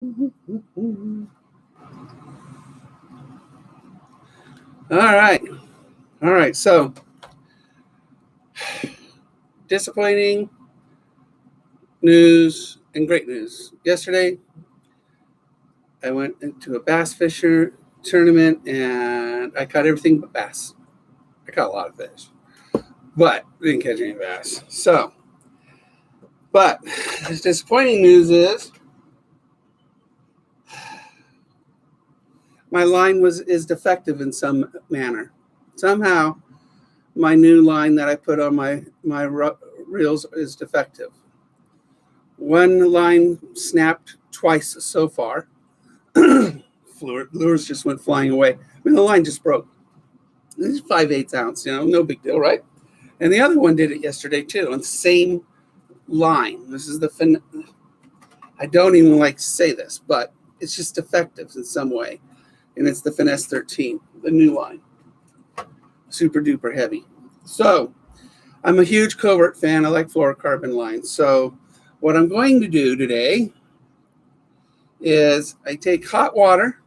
All right. All right. So, disappointing news and great news. Yesterday, I went into a bass fisher tournament and I caught everything but bass. I caught a lot of fish, but didn't catch any bass. So, but the disappointing news is my line is defective in some manner. Somehow, my new line that I put on my reels is defective. One line snapped twice so far. Lures just went flying away. I mean, the line just broke. This is 5/8 ounce, no big deal, right? And the other one did it yesterday too, on the same line. This is the I don't even like to say this, but it's just defective in some way. And it's the Finesse 13, the new line. Super duper heavy. So I'm a huge covert fan. I like fluorocarbon lines. So what I'm going to do today is I take hot water,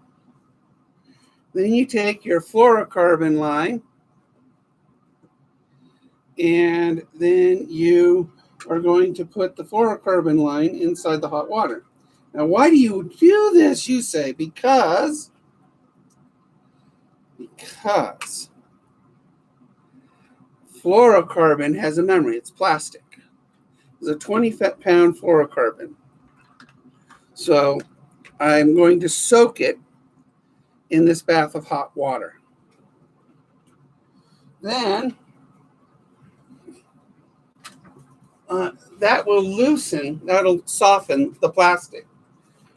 then you take your fluorocarbon line, and then you are going to put the fluorocarbon line inside the hot water. Now, why do you do this, you say? Because fluorocarbon has a memory. It's plastic. It's a 20-pound fluorocarbon. So I'm going to soak it in this bath of hot water. Then that will loosen, that'll soften the plastic.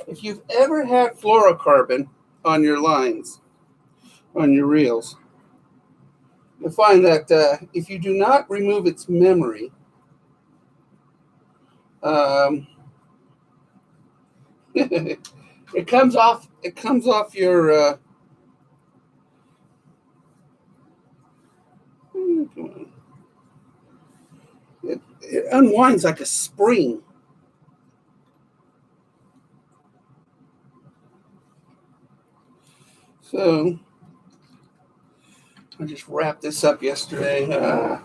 If you've ever had fluorocarbon on your lines, on your reels, you'll find that if you do not remove its memory, it comes off your it unwinds like a spring. So I just wrapped this up yesterday. There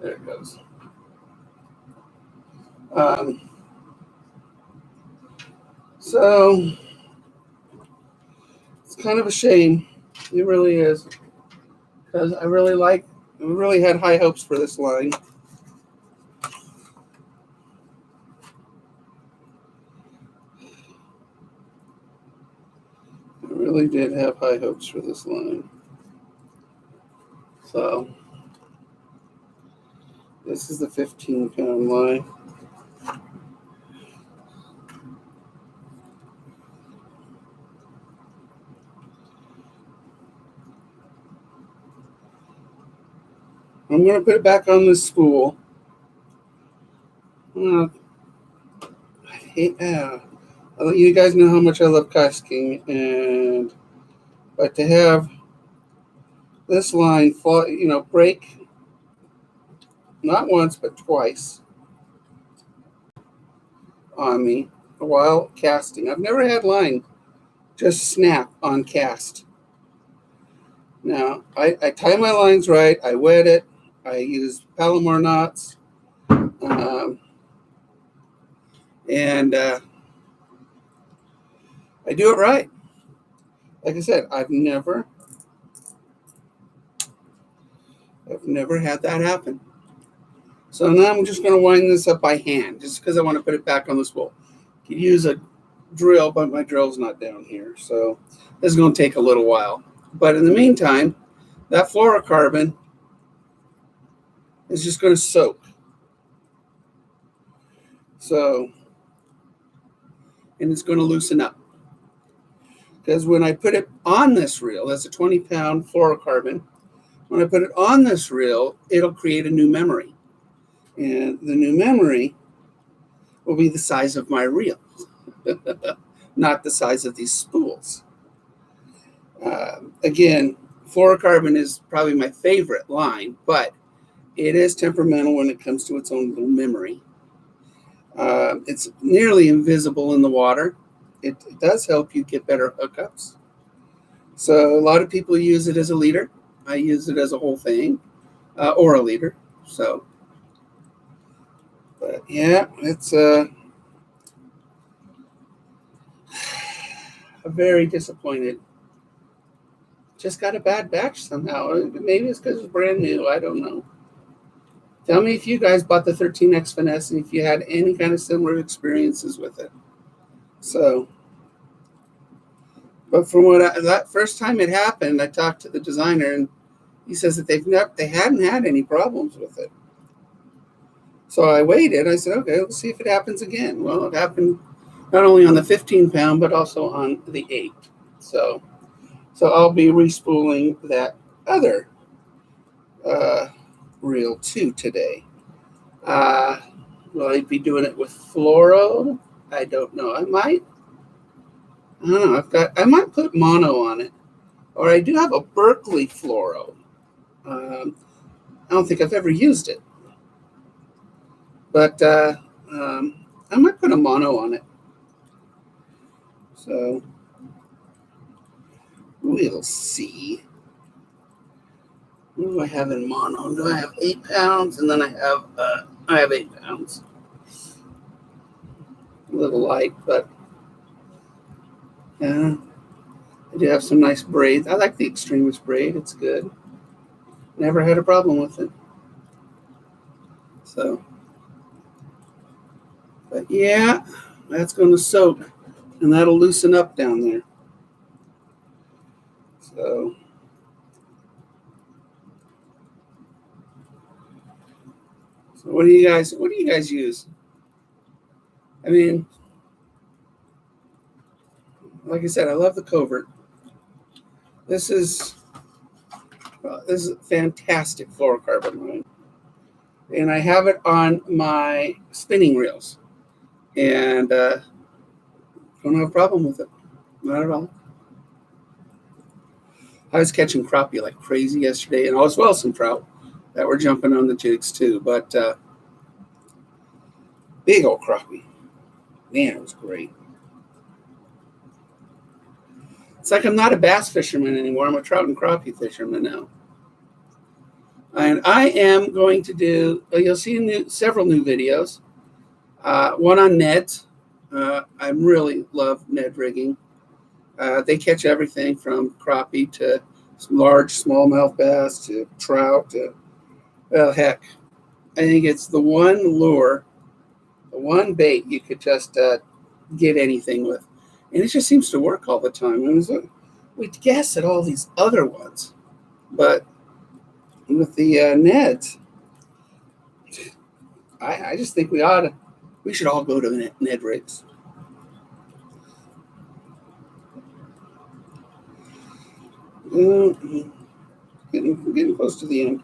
it goes. So it's kind of a shame. It really is. Because I really had high hopes for this line. I really did have high hopes for this line. So this is the 15-pound line. I'm going to put it back on this spool. I hate you guys know how much I love kastking, but to have this line fall, break not once but twice on me while casting. I've never had line just snap on cast. Now I tie my lines right. I wet it. I use Palomar knots, and I do it right. Like I said, I've never had that happen. So now I'm just going to wind this up by hand, just because I want to put it back on the spool. You could use a drill, but my drill's not down here, so this is going to take a little while. But in the meantime, that fluorocarbon is just going to soak. So, and it's going to loosen up. Because when I put it on this reel, that's a 20-pound fluorocarbon, when I put it on this reel, it'll create a new memory. And the new memory will be the size of my reel, not the size of these spools. Again, fluorocarbon is probably my favorite line, but it is temperamental when it comes to its own little memory. It's nearly invisible in the water. It does help you get better hookups. So a lot of people use it as a leader. I use it as a whole thing, or a leader. So, but yeah, it's very disappointed. Just got a bad batch somehow. Maybe it's because it's brand new. I don't know. Tell me if you guys bought the 13X Finesse and if you had any kind of similar experiences with it. So, but from that first time it happened, I talked to the designer and he says that they hadn't had any problems with it. So I waited. I said, okay, let's see if it happens again. Well, it happened not only on the 15-pound, but also on the 8. So I'll be re-spooling that other reel too today. Will I be doing it with Fluoro? I don't know. I don't know. I might put mono on it, or I do have a Berkeley Fluoro. I don't think I've ever used it, but I might put a mono on it. So we'll see. What do I have in mono? Do I have 8 pounds? And then I have 8 pounds. A little light, but yeah, I do have some nice braids. I like the extremus braid. It's good. Never had a problem with it. So, but yeah, that's going to soak, and that'll loosen up down there. So, what do you guys use? I mean, like I said, I love the covert. This is fantastic fluorocarbon line, and I have it on my spinning reels, and don't have a problem with it, not at all. I was catching crappie like crazy yesterday, and as well as some trout that were jumping on the jigs too. But big old crappie, man, it was great. It's like I'm not a bass fisherman anymore. I'm a trout and crappie fisherman now. And I am going to do, you'll see several new videos. One on nets. I really love Ned rigging. They catch everything from crappie to large smallmouth bass to trout to, well, heck, I think it's the one lure, the one bait you could just get anything with. And it just seems to work all the time. We guess at all these other ones, but with the Neds, I just think we should all go to Ned rigs. Getting close to the end.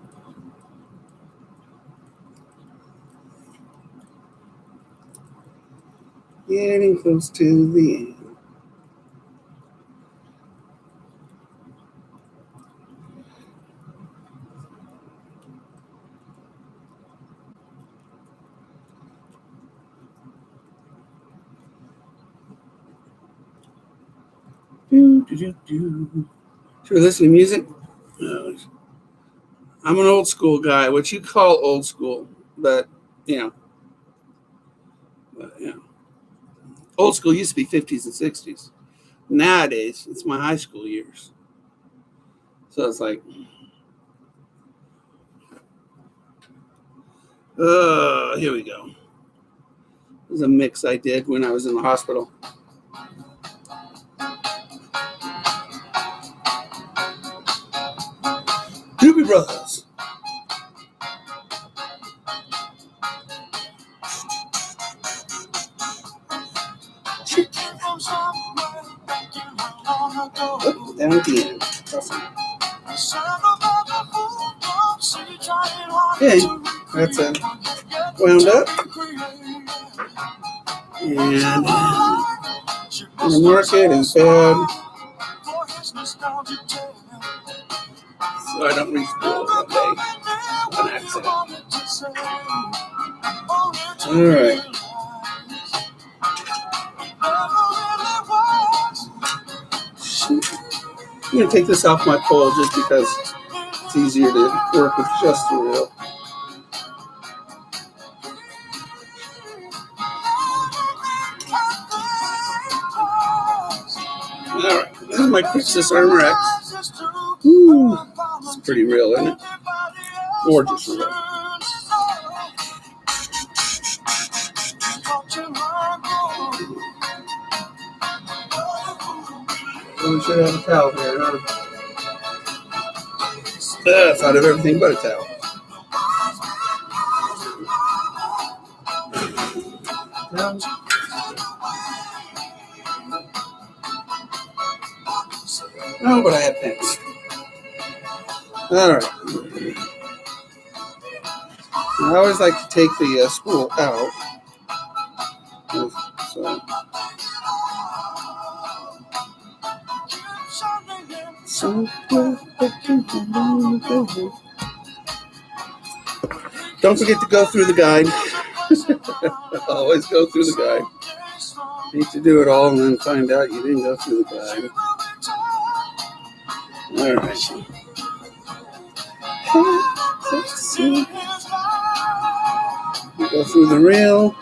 Getting close to the end. Should we listen to music? No. I'm an old school guy, what you call old school, but old school used to be 50s and 60s. Nowadays, it's my high school years. So it's like, here we go. This is a mix I did when I was in the hospital. Doobie Brothers. Oh, down at the end. Awesome. Okay, that's it. Wound up. And the market is bad. So I don't re-spool it one day. An accident. Alright. going to take this off my pole just because it's easier to work with just the reel. Alright, this is my Christmas Armor X. Ooh, it's pretty real, isn't it? Gorgeous reel. We should have a towel here, huh? I thought of everything but a towel. No, but I have pins. Alright. I always like to take the spool out. Don't forget to go through the guide. Always go through the guide. Need to do it all and then find out you didn't go through the guide. All right. Let's see. Go through the reel.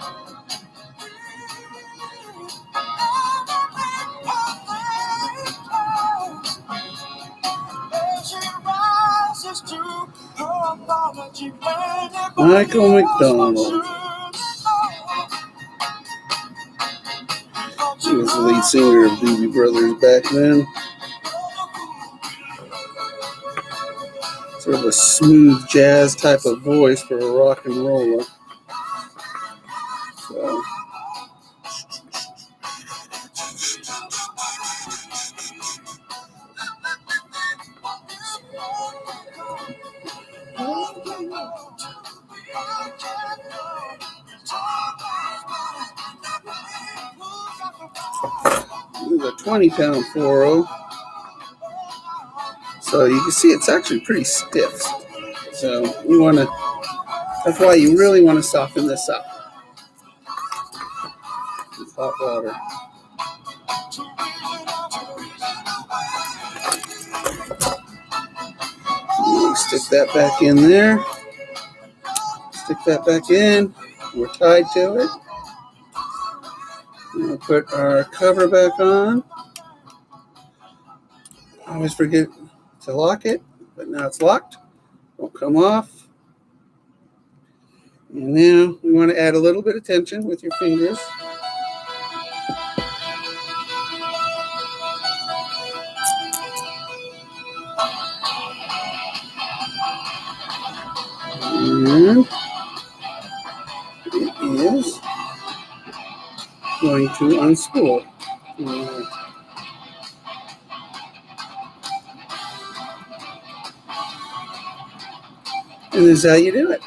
Michael McDonald. He was the lead singer of Doobie Brothers back then. Sort of a smooth jazz type of voice for a rock and roller. So. This is a 20-pound Fluoro. So you can see it's actually pretty stiff. So you want to, that's why you really want to soften this up with hot water. Stick that back in there. Stick that back in. We're tied to it. We'll put our cover back on. I always forget to lock it, but now it's locked. Won't come off. And now we want to add a little bit of tension with your fingers. And it is going to unspool. And this is how you do it.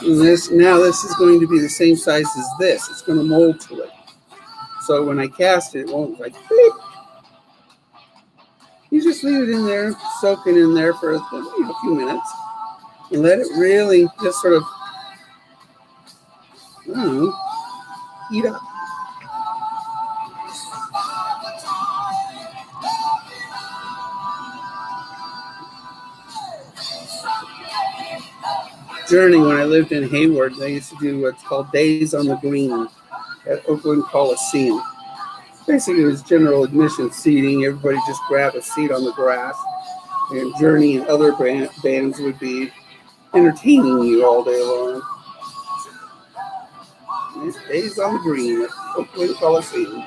And this is going to be the same size as this. It's going to mold to it. So when I cast it, it won't like beep. You just leave it in there, soaking in there for a few minutes, and let it really just sort of, I don't know, heat up. Journey, when I lived in Hayward, they used to do what's called Days on the Green at Oakland Coliseum. Basically, it was general admission seating. Everybody just grab a seat on the grass, and Journey and other bands would be entertaining you all day long. It's Days on the Green at Oakland Coliseum.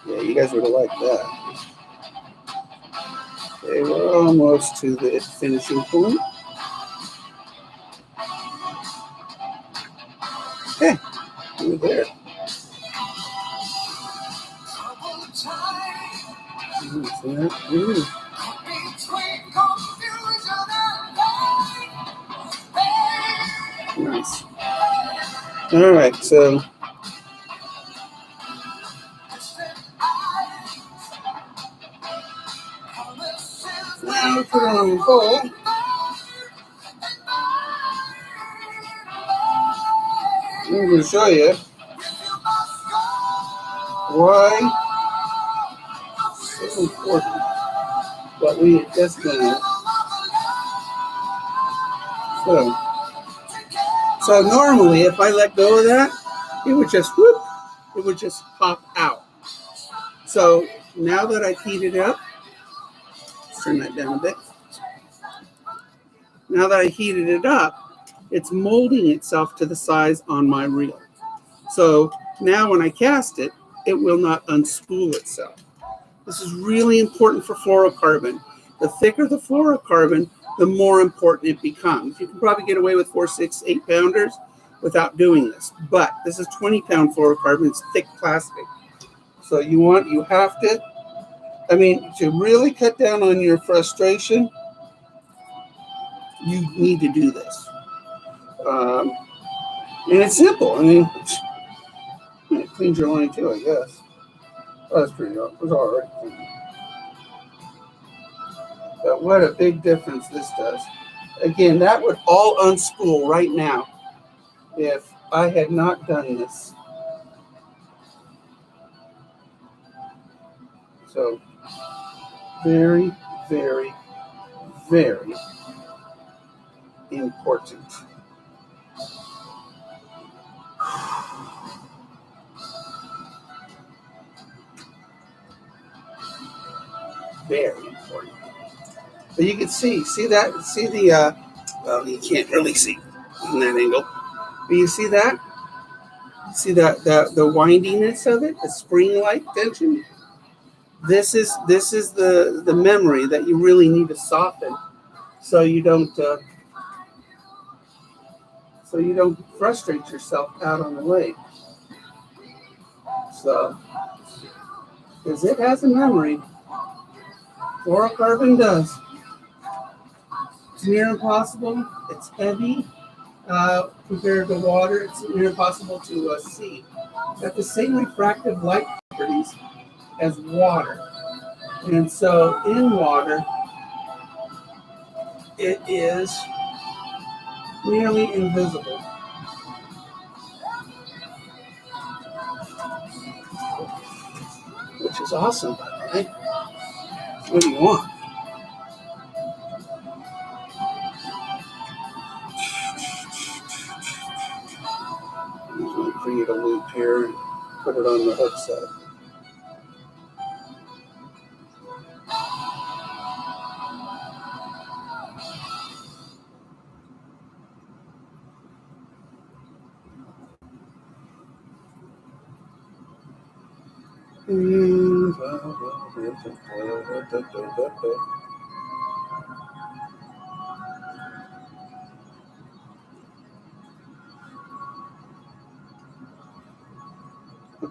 Yeah, you guys would have liked that. Okay, we're almost to the finishing point. Okay, we're there. All right, so now we put it on the bowl. I'm going to show you why it's so important what we had just done. So normally, if I let go of that, it would just whoop, it would just pop out. So now that I've heated it up, let's turn that down a bit. Now that I heated it up, it's molding itself to the size on my reel. So now when I cast it, it will not unspool itself. This is really important for fluorocarbon. The thicker the fluorocarbon, the more important it becomes. You can probably get away with 4, 6, 8 pounders without doing this. But this is 20-pound fluorocarbon. It's thick plastic. So you have to, to really cut down on your frustration, you need to do this. And it's simple. It cleans your line too, I guess. Oh, that's pretty good. It was already clean. But what a big difference this does. Again, that would all unspool right now if I had not done this. So, very, very, very important. Very important. But you can see the, well, you can't really see from that angle. But you see that? See the windiness of it, the spring-like tension? This is the memory that you really need to soften so you don't frustrate yourself out on the lake. So, because it has a memory, fluorocarbon does. It's near impossible. It's heavy compared to water. It's near impossible to see. It's got the same refractive light properties as water. And so in water, it is nearly invisible. Which is awesome, by the way. What do you want? I'm going to create a loop here and put it on the hook side.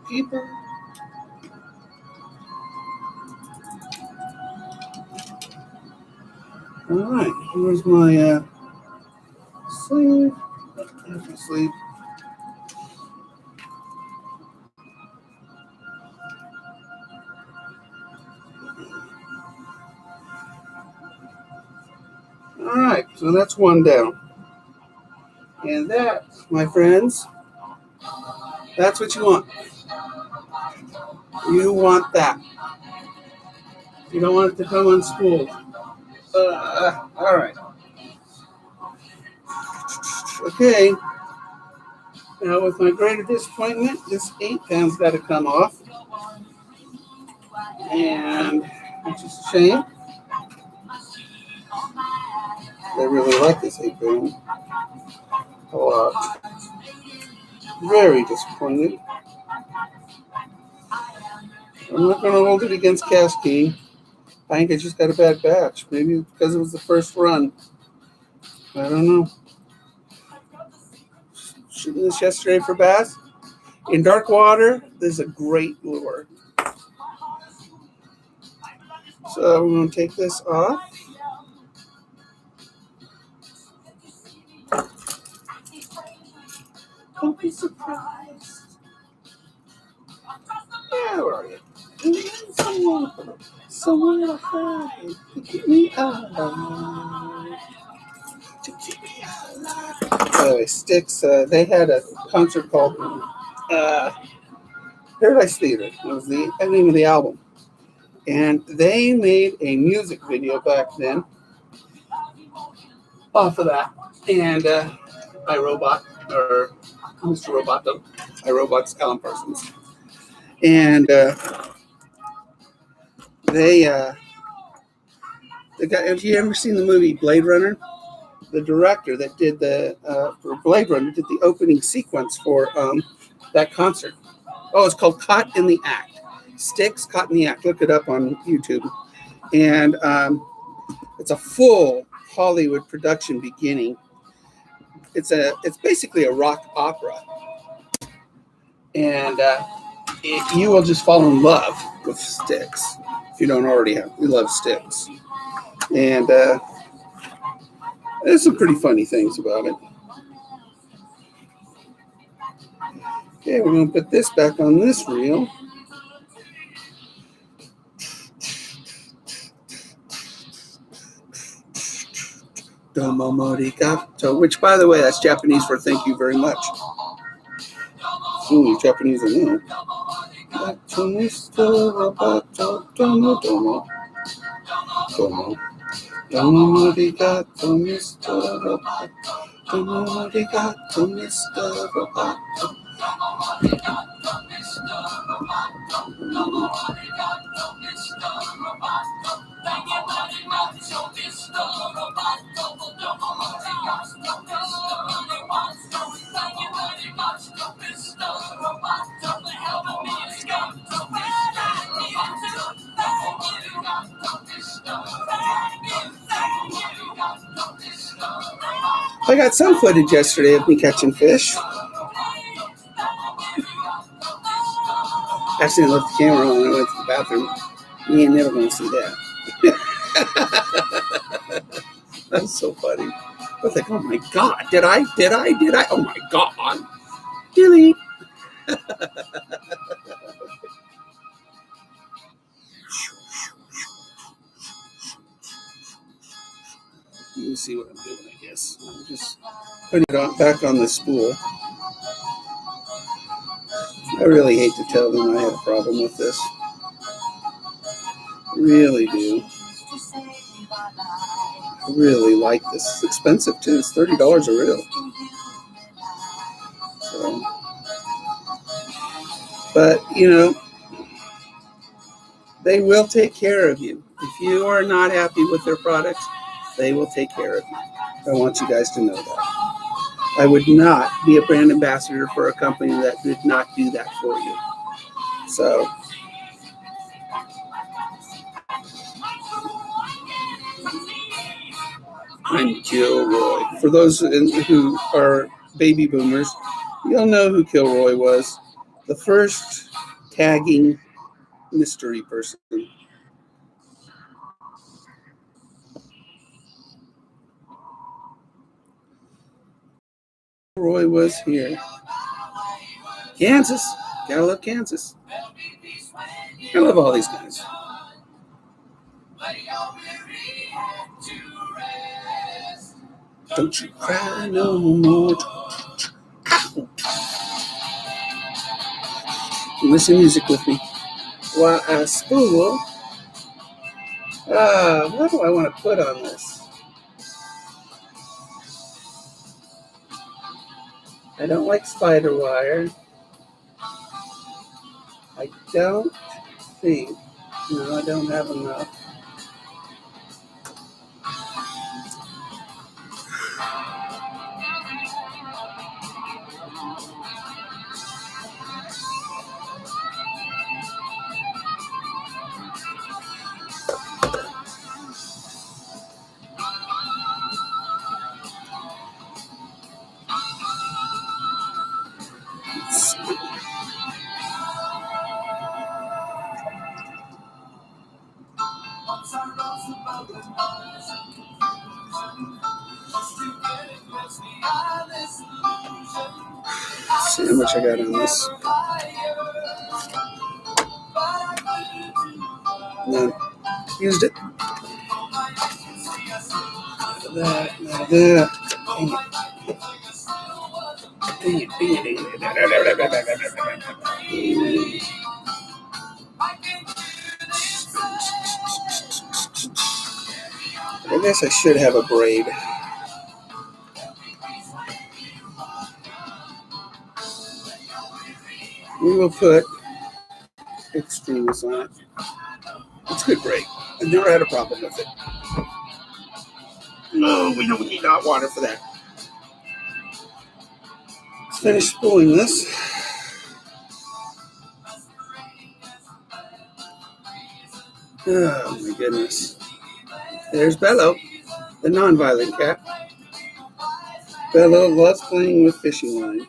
People. All right, here's my sleeve. Here's my sleeve. All right, so that's one down. And that, my friends, that's what you want. You want that. You don't want it to come unspooled. All right. Okay. Now, with my greater disappointment, this 8 pound's got to come off. And it's just a shame. I really like this 8 pound a lot. Very disappointed. I'm not going to hold it against kastking. I think I just got a bad batch. Maybe because it was the first run. I don't know. Shooting this yesterday for bass. In dark water, this is a great lure. So I'm going to take this off. Don't be surprised. somewhere to hide to keep me alive. To keep me alive. By the way, Styx, they had a concert called Paradise Theater. It was the name of the album. And they made a music video back then off of that. And iRobot, or Mr. Roboto, iRobot's Alan Parsons. And they got, have you ever seen the movie Blade Runner? The director that did for Blade Runner did the opening sequence for that concert. Oh, it's called Caught in the Act. Styx, Caught in the Act. Look it up on YouTube. And it's a full Hollywood production beginning. It's basically a rock opera. And you will just fall in love with Styx if you don't already have. You love Styx. And there's some pretty funny things about it. Okay, we're going to put this back on this reel. Domo morigato, which, by the way, that's Japanese for thank you very much. Ooh, Japanese, I know. Domo, domo. Domo. Domo morigato, Mr. Roboto. Domo morigato, Mr. Roboto. I got some footage yesterday of me catching fish. Actually, I left the camera on when I went to the bathroom. You ain't never going to see that. That's so funny. I was like, oh my God, did I? Oh my God. Delete. You can see what I'm doing, I guess. I'm just putting it back on the spool. I really hate to tell them I have a problem with this. I really do. I really like this. It's expensive too. It's $30 a reel. So, but they will take care of you. If you are not happy with their products, they will take care of you. I want you guys to know that. I would not be a brand ambassador for a company that did not do that for you. So, I'm Kilroy. For those who are baby boomers, you'll know who Kilroy was. The first tagging mystery person. Kilroy was here. Kansas. Gotta love Kansas. I love all these guys. Don't you cry no more. Listen to music with me. While I spool. What do I want to put on this? I don't like spider wire. I don't think. No, I don't have enough. See how much I got on this. None. Used it. That. Dang it. I guess I should have a braid. We will put extremus on it. It's a good braid. I've never had a problem with it. No, we don't need hot water for that. Let's finish spooling this. Oh my goodness. There's Bello, the non-violent cat. Bello loves playing with fishing line.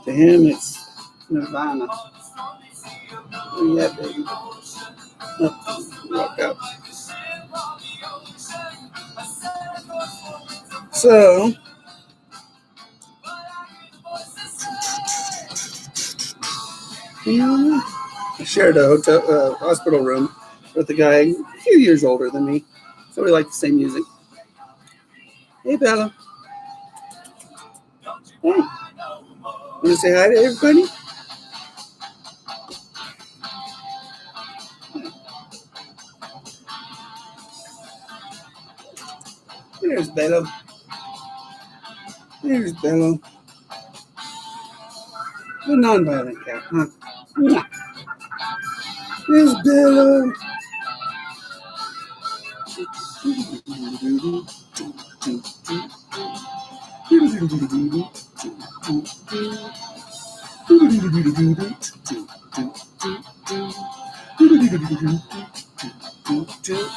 To him, it's nirvana. Oh yeah, baby. Oh, walk out. So, I shared a hospital room with a guy a few years older than me, so we like the same music. Hey, Bella. Hey. Want to say hi to everybody? There's Bello. There's Bello. The non-violent cat, huh? There's Bello.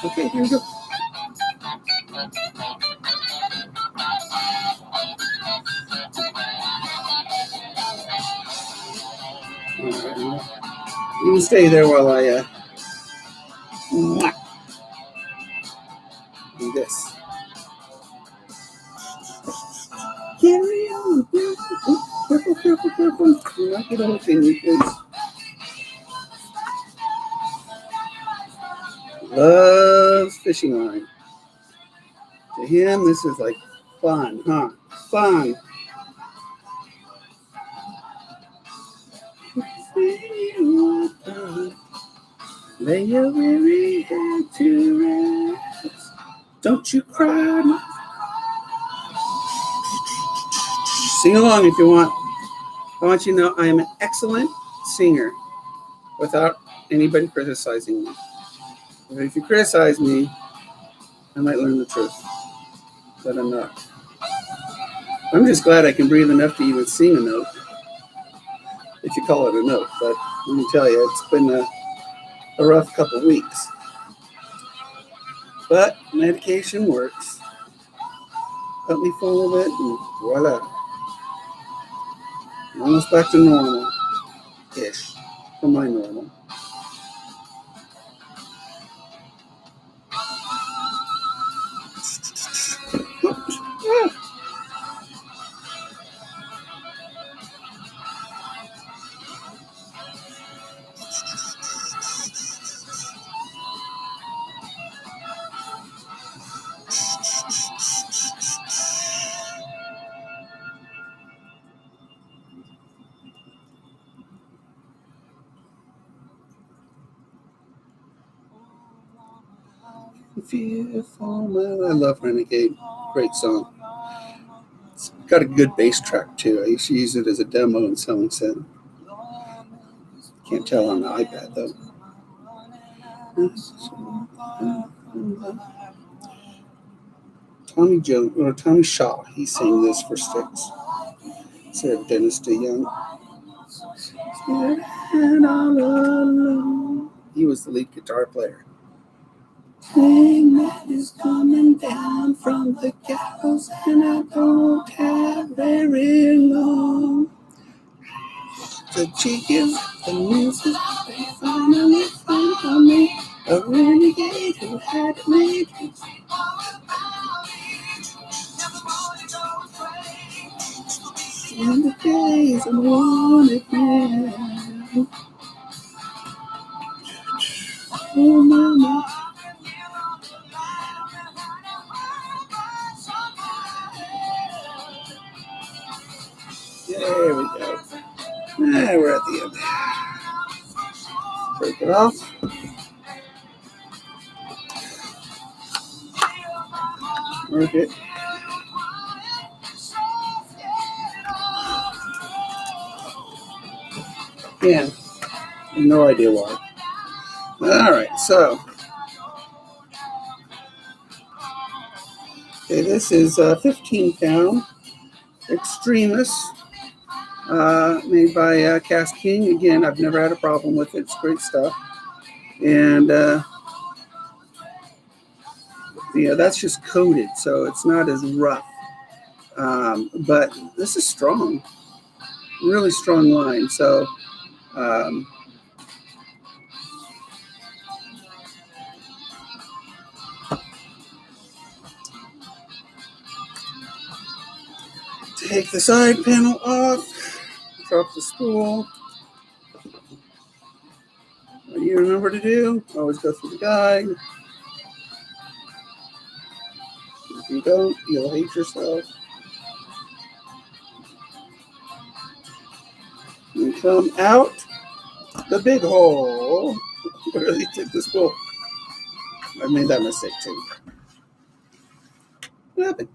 Okay, here we go. Right, you can stay there while I do this. Carry on. Careful, careful, careful. You're not going to hook in, you kids. Loves fishing line. To him, this is like fun, huh? Fun. Lay your weary head to rest. Don't you cry. Sing along if you want. I want you to know I am an excellent singer without anybody criticizing me. But if you criticize me, I might learn the truth. But I'm not. I'm just glad I can breathe enough to even sing a note. If you call it a note. But let me tell you, it's been a rough couple weeks. But medication works. Cut me full of it and voila. I'm almost back to normal-ish. For my normal. I love Renegade. Great song. It's got a good bass track too. I used to use it as a demo in Selling Set. Can't tell on the iPad though. Tommy Shaw. He sang this for Styx. Instead of Dennis DeYoung. He was the lead guitar player. Thing that is coming down from the gallows, and I don't have very long. The chickens, the music, they finally found me, a renegade who had made it. In the days I wanted man. Oh, mama. There we go. We're at the end. Break it off. Work it. Yeah, no idea why. All right, so okay, this is a 15-pound extremus made by Kastking. Again, I've never had a problem with it. It's great stuff. And that's just coated, so it's not as rough. But this is strong, really strong line. So take the side panel off, drop the spool. What do you remember to do? Always go through the guide. If you don't, you'll hate yourself. You come out the big hole. Where you take the spool. I made that mistake too. What happened?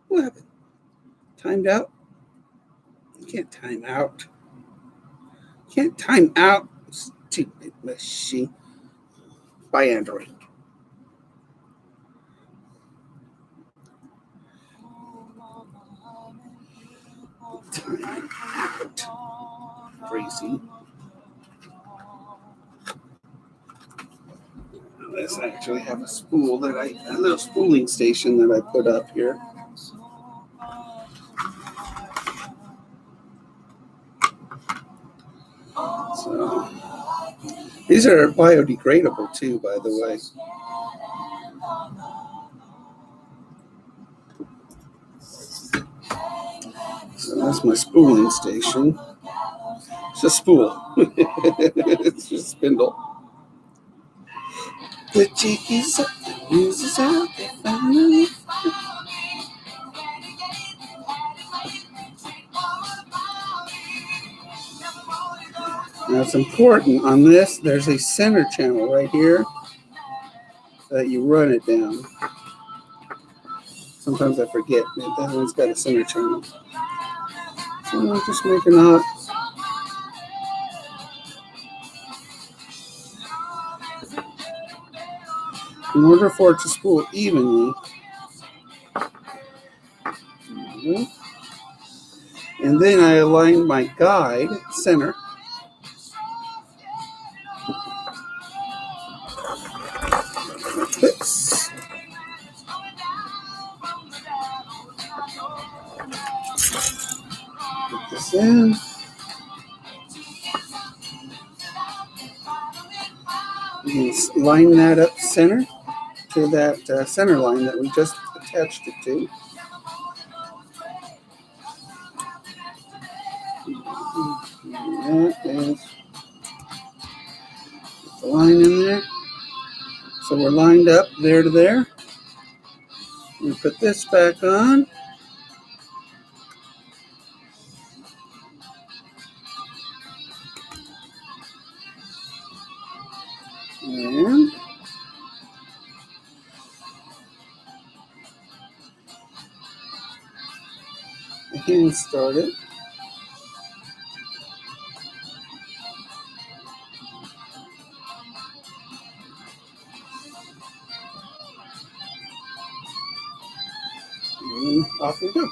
What happened? Timed out? You can't time out. You can't time out. Stupid machine. By Android. Time out. Crazy. Let's actually have a spool a little spooling station that I put up here. So these are biodegradable too, by the way. So that's my spooling station. It's a spool. It's just a spindle. The chickies up, the news is out, they finally. Now it's important on this, there's a center channel right here that you run it down. Sometimes I forget that one's got a center channel. So I'm just making a knot. In order for it to spool evenly, and then I align my guide center. Oops. Put this in. You can line that up center to that center line that we just attached it to. That is the line in there. So we're lined up there to there. We put this back on. And the hand started. And off we go.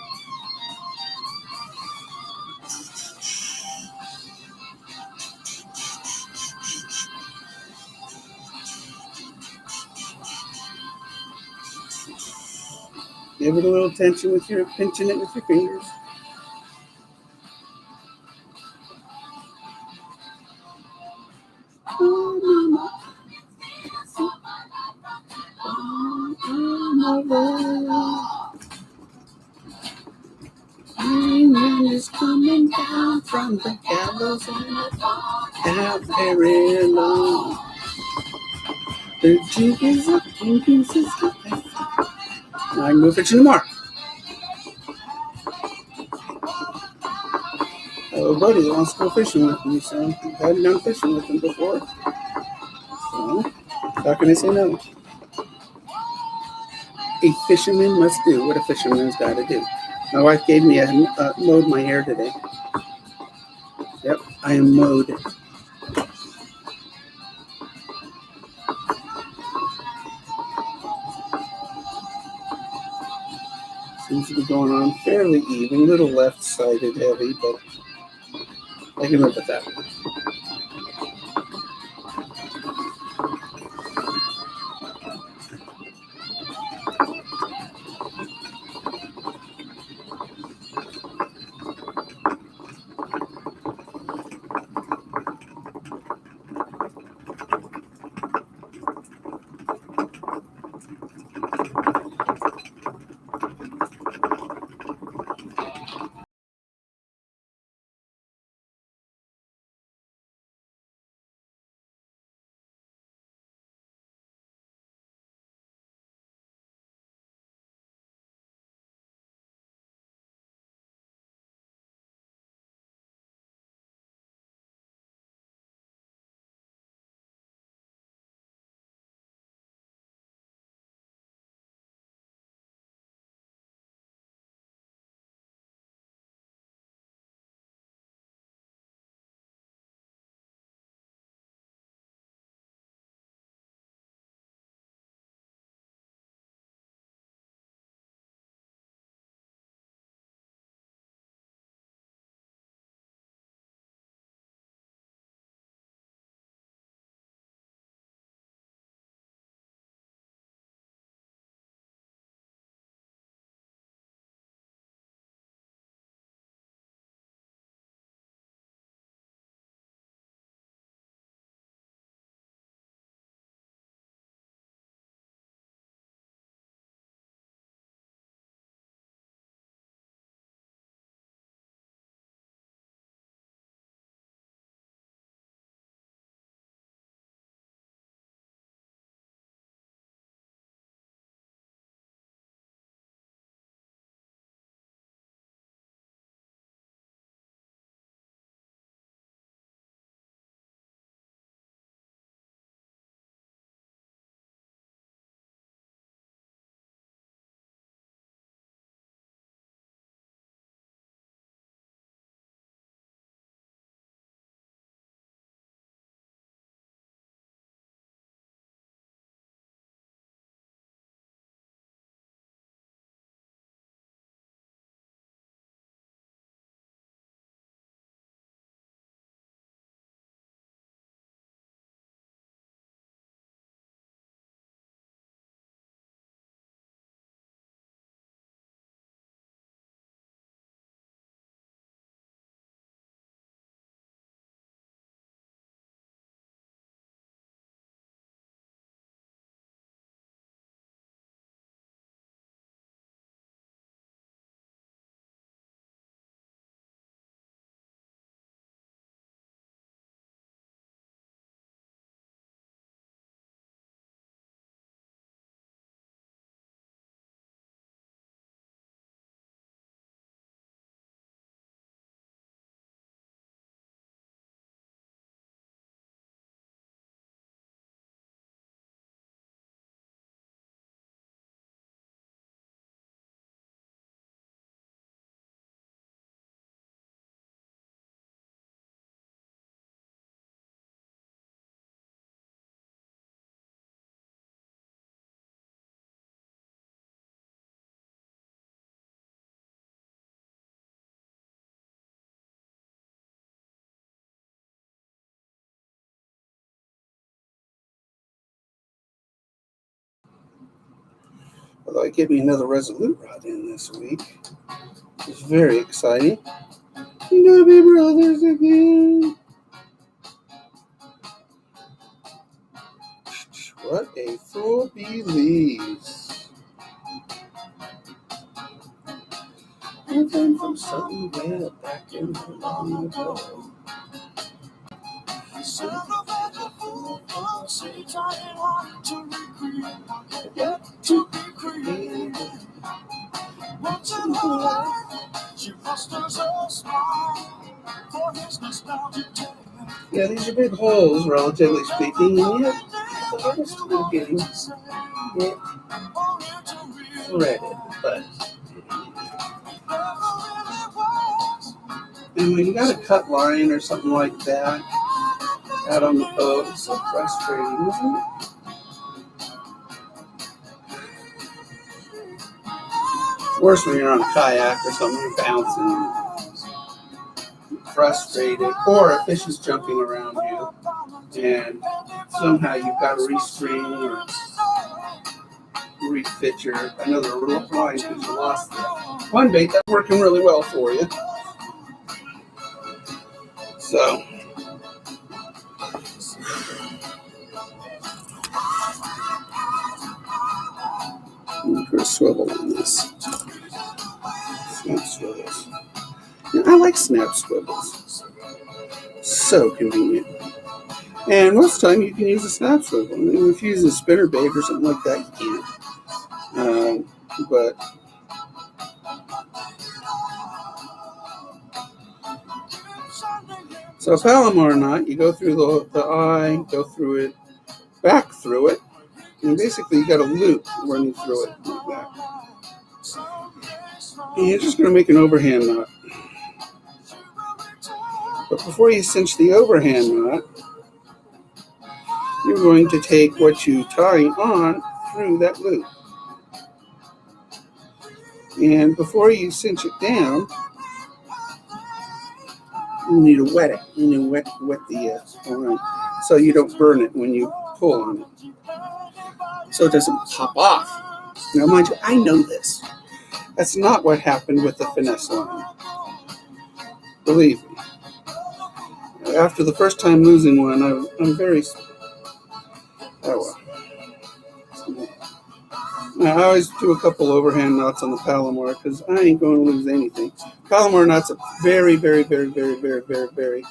Give it a little tension with pinching it with your fingers. Rain is coming down from the gallows and have very long. The jig is up, inconsistent. Now I can go fishing tomorrow. I have a buddy that wants to go fishing with me, so I hadn't gone fishing with him before. So, how can I say no? A fisherman must do what a fisherman's got to do. My wife gave me mowed my hair today. Yep, I am mowed. Seems to be going on fairly even, a little left-sided heavy, but I can live with that. Although I gave me another Resolute rod in this week. It's very exciting. Doobie Brothers again. What a fool believes. Moving from somewhere back in the long ago. Yeah, these are big holes, relatively speaking, and yet the hardest time getting it threaded. But and when you got a cut line or something like that out on the boat, it's so frustrating, isn't it? Worse when you're on a kayak or something, you're bouncing, frustrated, or a fish is jumping around you, and somehow you've got to restring or refit your another line because you lost one bait that's working really well for you. So put a swivel on this. Snap swivels. Now, I like snap swivels. So convenient. And most of the time you can use a snap swivel. I mean, if you use a spinner bait or something like that, you can't. But so a Palomar knot, you go through the eye, go through it, back through it, and basically you got a loop running through it like that. And you're just going to make an overhand knot. But before you cinch the overhand knot, you're going to take what you tie on through that loop. And before you cinch it down, you need to wet it. You need to wet the line so you don't burn it when you pull on it. So it doesn't pop off. Now, mind you, I know this. That's not what happened with the finesse line. Believe me. After the first time losing one, I'm very... Oh, well. I always do a couple overhand knots on the Palomar because I ain't going to lose anything. Palomar knot's a very, very, very, very, very, very, very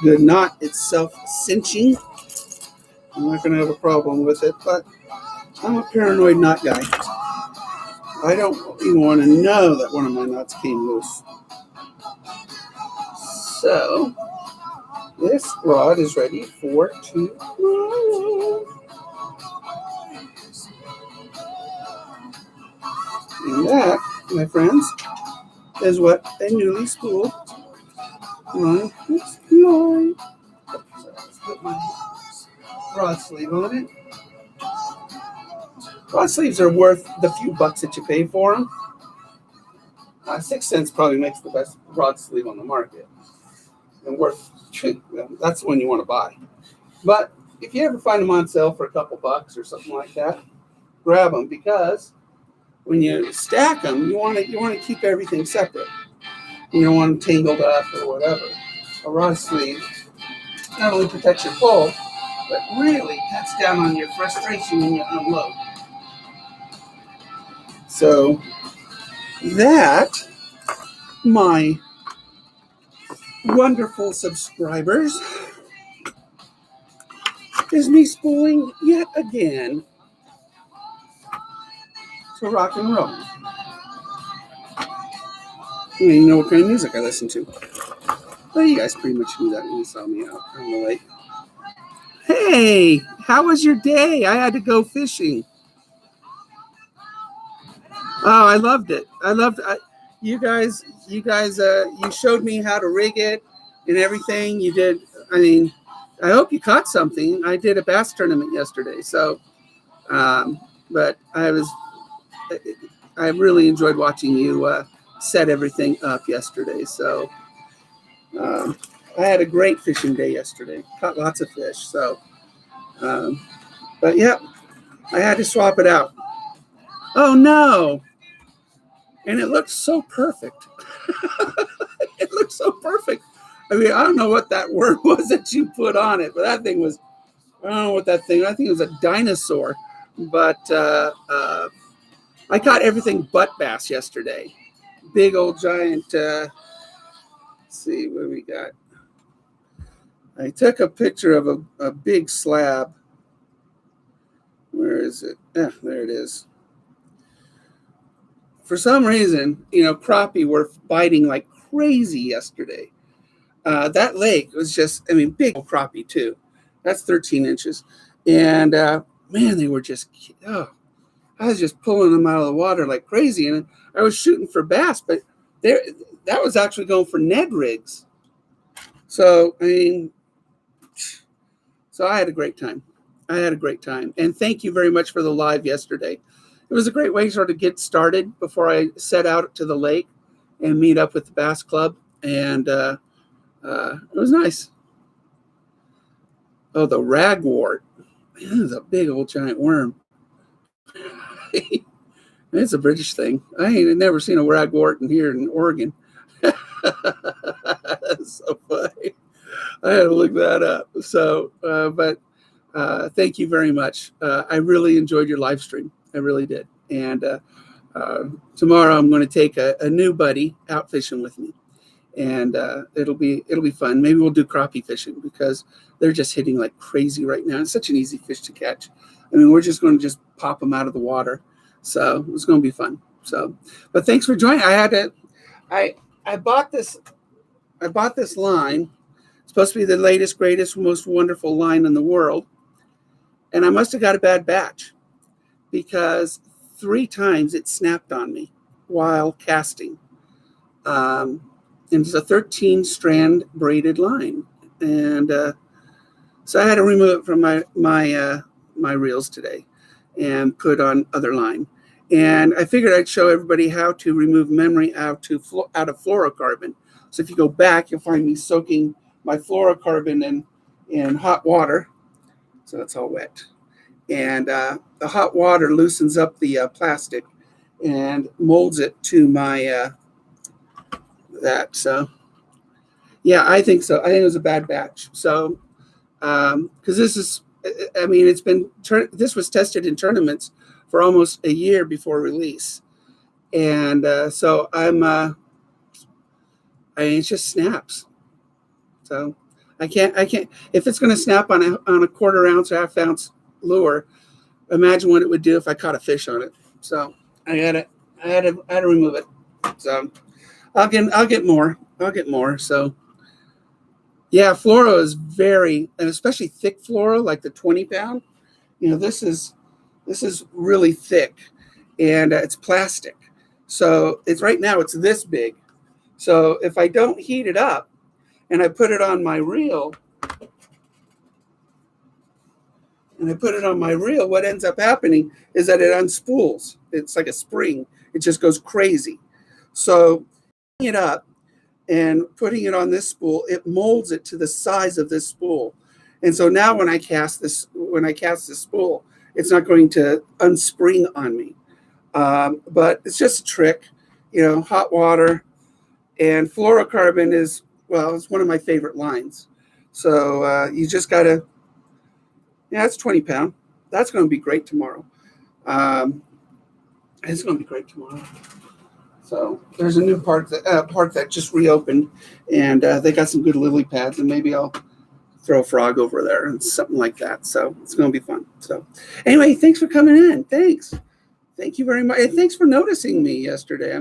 good knot. It's self-cinching. I'm not going to have a problem with it, but I'm a paranoid knot guy. I don't even want to know that one of my knots came loose. So, this rod is ready for tomorrow. And that, my friends, is what a newly spooled line looks like. So let's put my rod sleeve on it. Rod sleeves are worth the few bucks that you pay for them. 6 cents probably makes the best rod sleeve on the market. And that's the one you want to buy. But if you ever find them on sale for a couple bucks or something like that, grab them because when you stack them, you want to keep everything separate. You don't want them tangled up or whatever. A rod sleeve not only protects your pull, but really cuts down on your frustration when you unload. So that, my wonderful subscribers, is me spooling yet again to rock and roll. You know what kind of music I listen to. Well, you guys pretty much knew that when you saw me out on the lake. Hey, how was your day? I had to go fishing. Oh, I loved it. You guys, you showed me how to rig it and everything. You did. I mean, I hope you caught something. I did a bass tournament yesterday, so, but I really enjoyed watching you set everything up yesterday. So, I had a great fishing day yesterday. Caught lots of fish. So, but yeah, I had to swap it out. Oh no! And it looked so perfect. It looked so perfect. I mean, I don't know what that word was that you put on it, but that thing was, I don't know what that thing, I think it was a dinosaur. But I caught everything but bass yesterday. Big old giant, let's see what we got. I took a picture of a big slab. Where is it? Yeah, there it is. For some reason, crappie were biting like crazy yesterday. That lake was just, big crappie too. That's 13 inches. And man, they were just, I was just pulling them out of the water like crazy. And I was shooting for bass, but that was actually going for Ned rigs. So, so I had a great time. And thank you very much for the live yesterday. It was a great way sort of get started before I set out to the lake and meet up with the Bass Club. And it was nice. Oh, the ragwort. Man, this is a big old giant worm. It's a British thing. I ain't never seen a ragwort here in Oregon. That's so funny. I had to look that up. So, but thank you very much. I really enjoyed your live stream. I really did. And tomorrow I'm going to take a new buddy out fishing with me, and it'll be fun. Maybe we'll do crappie fishing because they're just hitting like crazy right now. It's such an easy fish to catch. We're just going to just pop them out of the water. So it's going to be fun. So, but thanks for joining. I bought this line. It's supposed to be the latest, greatest, most wonderful line in the world. And I must have got a bad batch because 3 times it snapped on me while casting. And it's a 13-strand braided line. And so I had to remove it from my reels today and put on other line. And I figured I'd show everybody how to remove memory out of fluorocarbon. So if you go back, you'll find me soaking my fluorocarbon in hot water. So it's all wet. And the hot water loosens up the plastic and molds it to my that. So yeah, I think so. I think it was a bad batch. So because this is, this was tested in tournaments for almost a year before release. And so it just snaps. So I can't, if it's going to snap on a quarter ounce or half ounce lure, imagine what it would do if I caught a fish on it. So I had to remove it. So I'll get more. So yeah, fluoro is and especially thick fluoro, like the 20-pound. This is really thick, and it's plastic. So right now it's this big. So if I don't heat it up and I put it on my reel, what ends up happening is that it unspools. It's like a spring. It just goes crazy. So heating it up and putting it on this spool, it molds it to the size of this spool. And so now when I cast this spool, it's not going to unspring on me. But it's just a trick, hot water. And fluorocarbon is, it's one of my favorite lines. So you just got to, it's 20-pound. That's going to be great tomorrow. It's going to be great tomorrow. So there's a new park that just reopened, and they got some good lily pads, and maybe I'll throw a frog over there and something like that. So it's going to be fun. So anyway, thanks for coming in. Thanks. Thank you very much. And thanks for noticing me yesterday.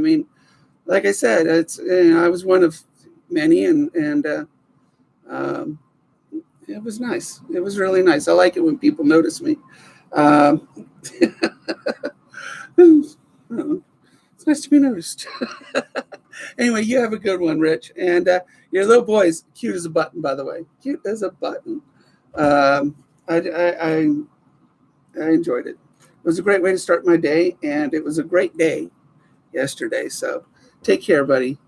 Like I said, it's I was one of many, and it was nice. It was really nice. I like it when people notice me. It's nice to be noticed. Anyway, you have a good one, Rich. And your little boy's cute as a button, by the way. Cute as a button. I enjoyed it. It was a great way to start my day, and it was a great day yesterday. So take care, buddy.